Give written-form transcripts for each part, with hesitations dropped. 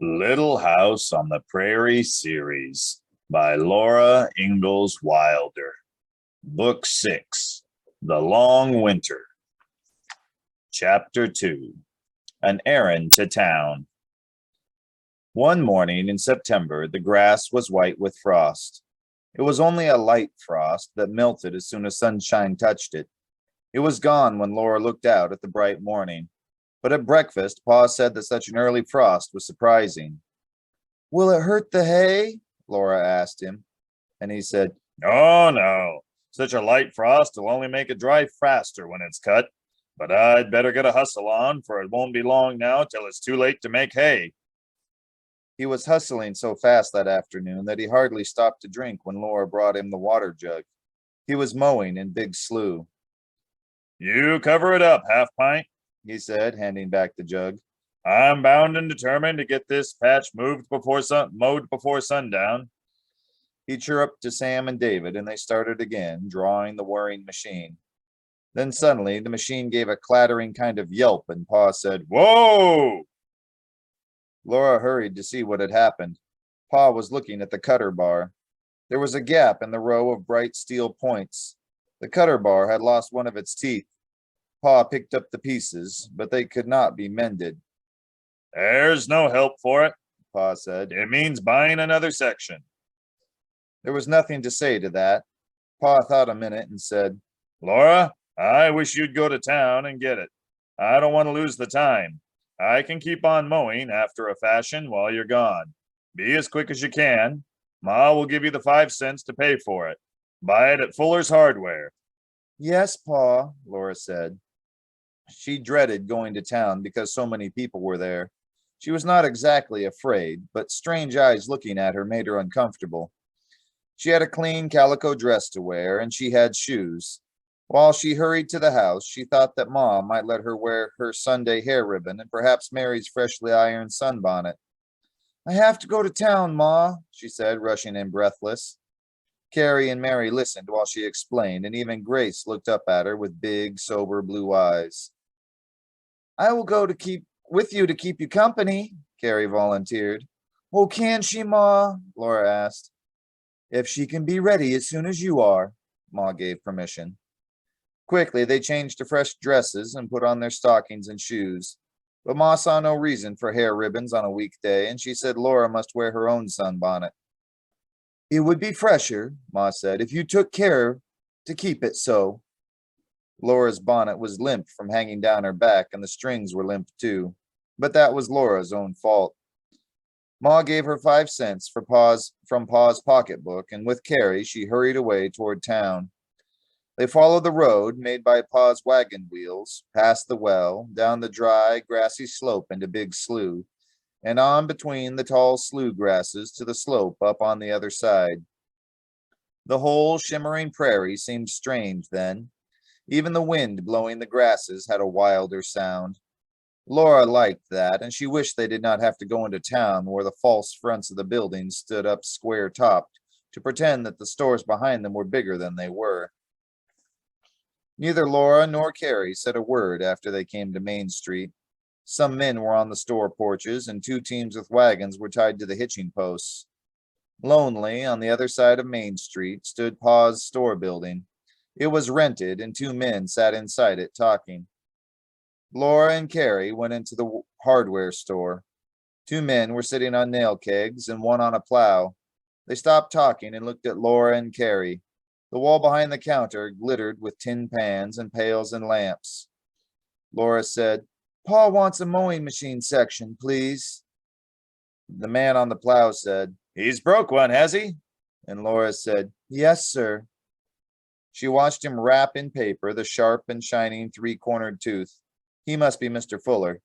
Little House on the Prairie series by Laura Ingalls Wilder. Book 6, The Long Winter. Chapter 2, An Errand to Town. One morning in September, the grass was white with frost. It was only a light frost that melted as soon as sunshine touched it. It was gone when Laura looked out at the bright morning. But at breakfast, Pa said that such an early frost was surprising. "Will it hurt the hay?" Laura asked him. And he said, "No, no. Such a light frost will only make it dry faster when it's cut. But I'd better get a hustle on, for it won't be long now till it's too late to make hay." He was hustling so fast that afternoon that he hardly stopped to drink when Laura brought him the water jug. He was mowing in Big Slough. "You cover it up, Half Pint," he said, handing back the jug. "I'm bound and determined to get this patch mowed before sundown." He chirruped to Sam and David, and they started again, drawing the whirring machine. Then suddenly the machine gave a clattering kind of yelp, and Pa said, "Whoa!" Laura hurried to see what had happened. Pa was looking at the cutter bar. There was a gap in the row of bright steel points. The cutter bar had lost one of its teeth. Pa picked up the pieces, but they could not be mended. "There's no help for it," Pa said. "It means buying another section." There was nothing to say to that. Pa thought a minute and said, "Laura, I wish you'd go to town and get it. I don't want to lose the time. I can keep on mowing after a fashion while you're gone. Be as quick as you can. Ma will give you the 5 cents to pay for it. Buy it at Fuller's Hardware." "Yes, Pa," Laura said. She dreaded going to town because so many people were there. She was not exactly afraid, but strange eyes looking at her made her uncomfortable. She had a clean calico dress to wear, and she had shoes. While she hurried to the house, she thought that Ma might let her wear her Sunday hair ribbon and perhaps Mary's freshly ironed sunbonnet. "I have to go to town, Ma," she said, rushing in breathless. Carrie and Mary listened while she explained, and even Grace looked up at her with big, sober blue eyes. "I will go with you to keep you company," Carrie volunteered. "Oh, can she, Ma?" Laura asked. "If she can be ready as soon as you are," Ma gave permission. Quickly, they changed to fresh dresses and put on their stockings and shoes. But Ma saw no reason for hair ribbons on a weekday, and she said Laura must wear her own sunbonnet. "It would be fresher," Ma said, "if you took care to keep it so." Laura's bonnet was limp from hanging down her back, and the strings were limp too. But that was Laura's own fault. Ma gave her 5 cents from Pa's pocketbook, and with Carrie, she hurried away toward town. They followed the road made by Pa's wagon wheels, past the well, down the dry, grassy slope into Big Slough, and on between the tall slough grasses to the slope up on the other side. The whole shimmering prairie seemed strange then. Even the wind blowing the grasses had a wilder sound. Laura liked that, and she wished they did not have to go into town where the false fronts of the buildings stood up square-topped to pretend that the stores behind them were bigger than they were. Neither Laura nor Carrie said a word after they came to Main Street. Some men were on the store porches, and 2 teams with wagons were tied to the hitching posts. Lonely, on the other side of Main Street, stood Pa's store building. It was rented, and 2 men sat inside it talking. Laura and Carrie went into the hardware store. 2 men were sitting on nail kegs and one on a plow. They stopped talking and looked at Laura and Carrie. The wall behind the counter glittered with tin pans and pails and lamps. Laura said, "Pa wants a mowing machine section, please." The man on the plow said, "He's broke one, has he?" And Laura said, "Yes, sir." She watched him wrap in paper the sharp and shining 3-cornered tooth. He must be Mr. Fuller.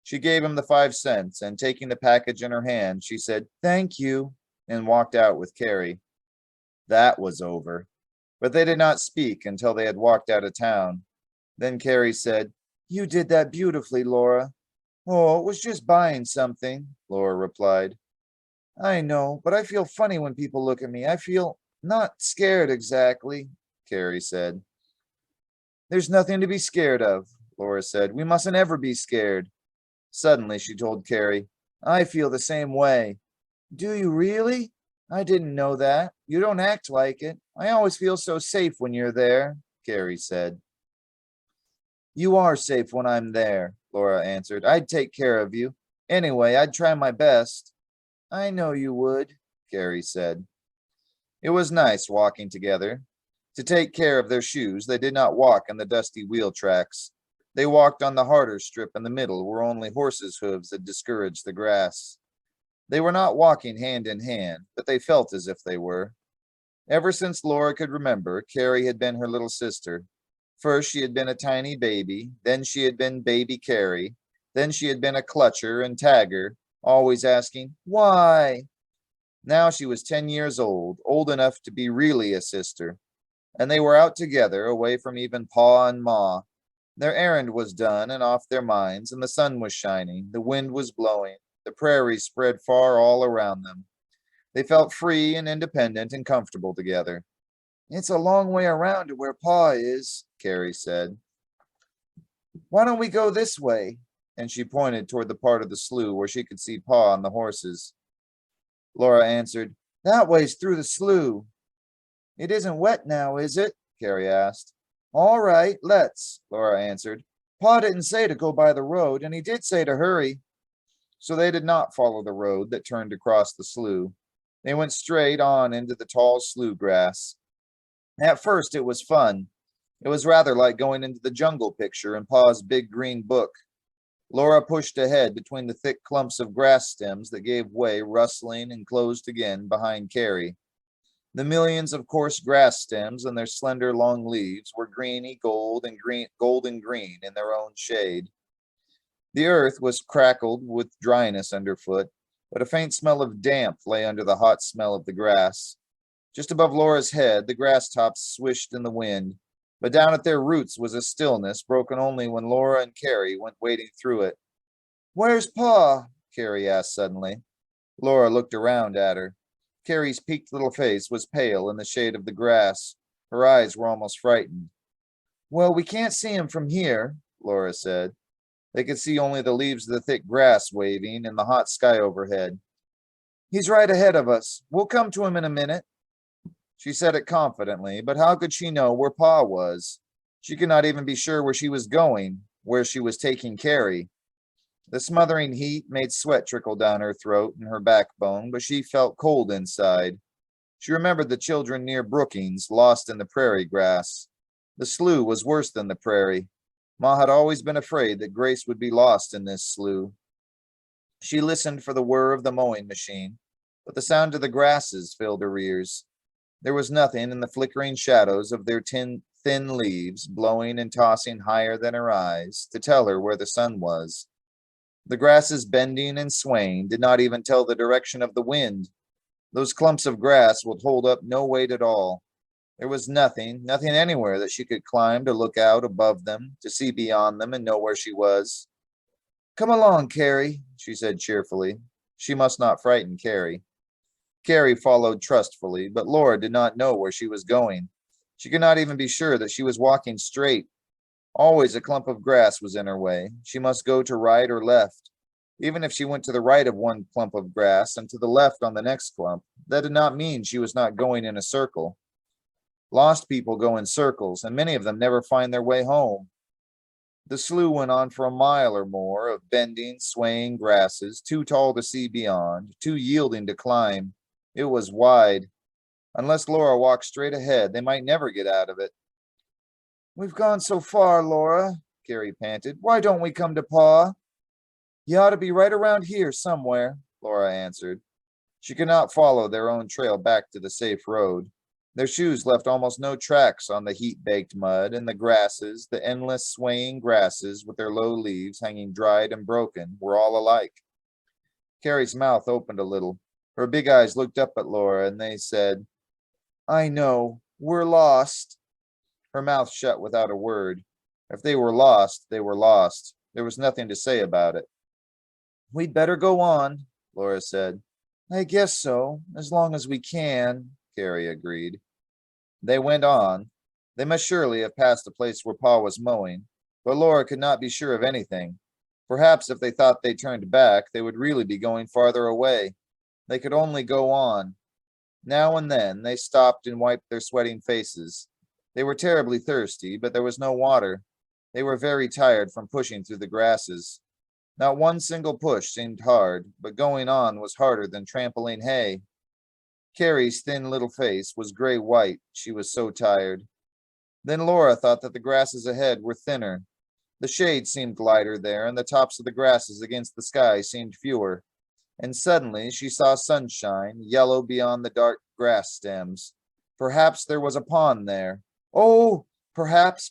She gave him the 5 cents, and taking the package in her hand, she said, "Thank you," and walked out with Carrie. That was over. But they did not speak until they had walked out of town. Then Carrie said, "You did that beautifully, Laura." "Oh, it was just buying something," Laura replied. "I know, but I feel funny when people look at me. I feel not scared exactly," Carrie said. "There's nothing to be scared of," Laura said. "We mustn't ever be scared." Suddenly, she told Carrie, I feel the same way. Do you really? I didn't know that. You don't act like it. I always feel so safe when you're there, Carrie said. You are safe when I'm there, Laura answered. I'd take care of you. Anyway, I'd try my best. I know you would, Carrie said. It was nice walking together. To take care of their shoes, they did not walk on the dusty wheel tracks. They walked on the harder strip in the middle where only horses' hooves had discouraged the grass. They were not walking hand in hand, but they felt as if they were. Ever since Laura could remember, Carrie had been her little sister. First, she had been a tiny baby, then she had been baby Carrie, then she had been a clutcher and tagger, always asking, Why? Now she was 10 years old enough to be really a sister, and they were out together, away from even Pa and Ma. Their errand was done and off their minds, and the sun was shining, the wind was blowing, the prairie spread far all around them. They felt free and independent and comfortable together. It's a long way around to where Pa is, Carrie said. Why don't we go this way? And she pointed toward the part of the slough where she could see Pa and the horses. Laura answered, That way's through the slough. It isn't wet now, is it? Carrie asked. All right, let's, Laura answered. Pa didn't say to go by the road, and he did say to hurry. So they did not follow the road that turned across the slough. They went straight on into the tall slough grass. At first, it was fun. It was rather like going into the jungle picture in Pa's big green book. Laura pushed ahead between the thick clumps of grass stems that gave way, rustling, and closed again behind Carrie. The millions of coarse grass stems and their slender long leaves were greeny golden green in their own shade. The earth was crackled with dryness underfoot, but a faint smell of damp lay under the hot smell of the grass. Just above Laura's head, the grass tops swished in the wind, but down at their roots was a stillness broken only when Laura and Carrie went wading through it. Where's Pa? Carrie asked suddenly. Laura looked around at her. Carrie's peaked little face was pale in the shade of the grass. Her eyes were almost frightened. Well, we can't see him from here, Laura said. They could see only the leaves of the thick grass waving and the hot sky overhead. He's right ahead of us. We'll come to him in a minute. She said it confidently, but how could she know where Pa was? She could not even be sure where she was going, where she was taking Carrie. The smothering heat made sweat trickle down her throat and her backbone, but she felt cold inside. She remembered the children near Brookings, lost in the prairie grass. The slough was worse than the prairie. Ma had always been afraid that Grace would be lost in this slough. She listened for the whir of the mowing machine, but the sound of the grasses filled her ears. There was nothing in the flickering shadows of their thin leaves, blowing and tossing higher than her eyes, to tell her where the sun was. The grasses bending and swaying did not even tell the direction of the wind. Those clumps of grass would hold up no weight at all. There was nothing anywhere that she could climb to look out above them, to see beyond them and know where she was. Come along, Carrie, she said cheerfully. She must not frighten Carrie. Carrie followed trustfully, but Laura did not know where she was going. She could not even be sure that she was walking straight. Always a clump of grass was in her way. She must go to right or left. Even if she went to the right of one clump of grass and to the left on the next clump, that did not mean she was not going in a circle. Lost people go in circles, and many of them never find their way home. The slough went on for a mile or more of bending, swaying grasses, too tall to see beyond, too yielding to climb. It was wide. Unless Laura walked straight ahead, they might never get out of it. We've gone so far, Laura, Carrie panted. Why don't we come to Pa? He ought to be right around here somewhere, Laura answered. She could not follow their own trail back to the safe road. Their shoes left almost no tracks on the heat-baked mud, and the grasses, the endless swaying grasses with their low leaves hanging dried and broken, were all alike. Carrie's mouth opened a little. Her big eyes looked up at Laura, and they said, I know, we're lost. Her mouth shut without a word. If they were lost, they were lost. There was nothing to say about it. We'd better go on, Laura said. I guess so, as long as we can, Carrie agreed. They went on. They must surely have passed the place where Pa was mowing, but Laura could not be sure of anything. Perhaps if they thought they turned back, they would really be going farther away. They could only go on. Now and then they stopped and wiped their sweating faces. They were terribly thirsty, but there was no water. They were very tired from pushing through the grasses. Not one single push seemed hard, but going on was harder than trampling hay. Carrie's thin little face was gray-white. She was so tired. Then Laura thought that the grasses ahead were thinner. The shade seemed lighter there, and the tops of the grasses against the sky seemed fewer. And suddenly she saw sunshine, yellow beyond the dark grass stems. Perhaps there was a pond there. Oh, perhaps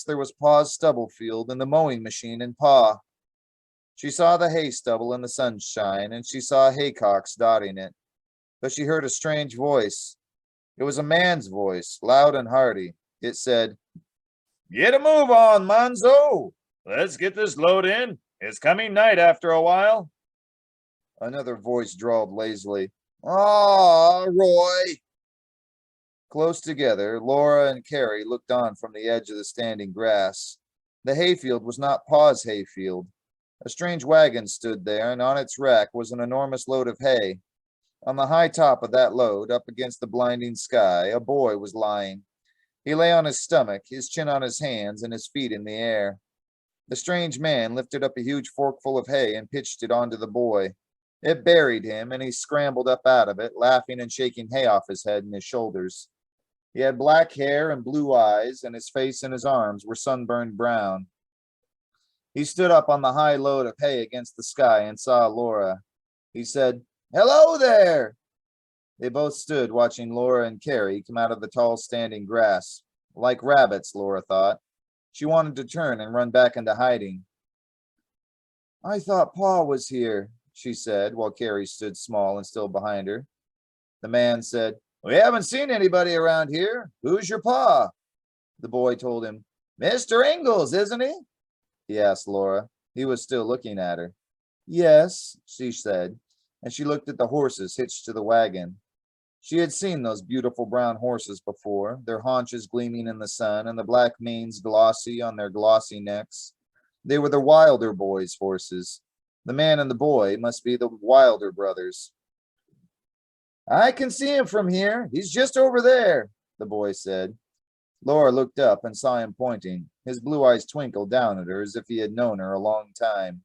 there was Pa's stubble field and the mowing machine and Pa. She saw the hay stubble in the sunshine, and she saw haycocks dotting it. But she heard a strange voice. It was a man's voice, loud and hearty. It said, "Get a move on, Monzo. Let's get this load in. It's coming night after a while." Another voice drawled lazily, "Ah, Roy." Close together, Laura and Carrie looked on from the edge of the standing grass. The hayfield was not Pa's hayfield. A strange wagon stood there, and on its rack was an enormous load of hay. On the high top of that load, up against the blinding sky, a boy was lying. He lay on his stomach, his chin on his hands, and his feet in the air. The strange man lifted up a huge forkful of hay and pitched it onto the boy. It buried him, and he scrambled up out of it, laughing and shaking hay off his head and his shoulders. He had black hair and blue eyes, and his face and his arms were sunburned brown. He stood up on the high load of hay against the sky and saw Laura. He said, "Hello there." They both stood watching Laura and Carrie come out of the tall standing grass. Like rabbits, Laura thought. She wanted to turn and run back into hiding. "I thought Pa was here," she said, while Carrie stood small and still behind her. The man said, "We haven't seen anybody around here. Who's your pa?" The boy told him, "Mr. Ingalls, isn't he?" He asked Laura. He was still looking at her. "Yes," she said, and she looked at the horses hitched to the wagon. She had seen those beautiful brown horses before, their haunches gleaming in the sun and the black manes glossy on their glossy necks. They were the Wilder boys' horses. The man and the boy must be the Wilder brothers. "I can see him from here. He's just over there," the boy said. Laura looked up and saw him pointing. His blue eyes twinkled down at her as if he had known her a long time.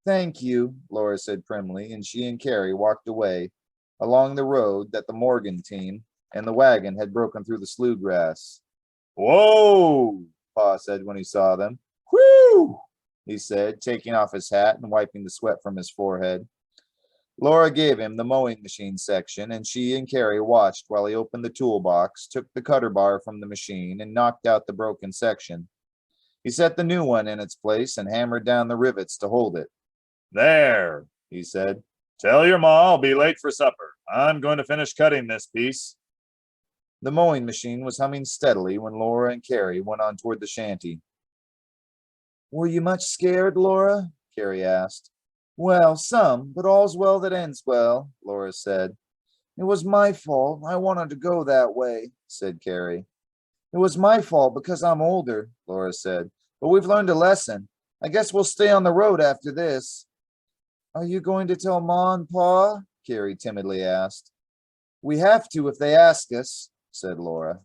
"Thank you," Laura said primly, and she and Carrie walked away along the road that the Morgan team and the wagon had broken through the slough grass. "Whoa," Pa said when he saw them. "Whew," he said, taking off his hat and wiping the sweat from his forehead. Laura gave him the mowing machine section, and she and Carrie watched while he opened the toolbox, took the cutter bar from the machine, and knocked out the broken section. He set the new one in its place and hammered down the rivets to hold it. "There," he said. "Tell your ma I'll be late for supper. I'm going to finish cutting this piece." The mowing machine was humming steadily when Laura and Carrie went on toward the shanty. "Were you much scared, Laura?" Carrie asked. "Well, some, but all's well that ends well," Laura said. "It was my fault. I wanted to go that way," said Carrie. "It was my fault because I'm older," Laura said. "But we've learned a lesson. I guess we'll stay on the road after this." "Are you going to tell Ma and Pa?" Carrie timidly asked. "We have to if they ask us," said Laura.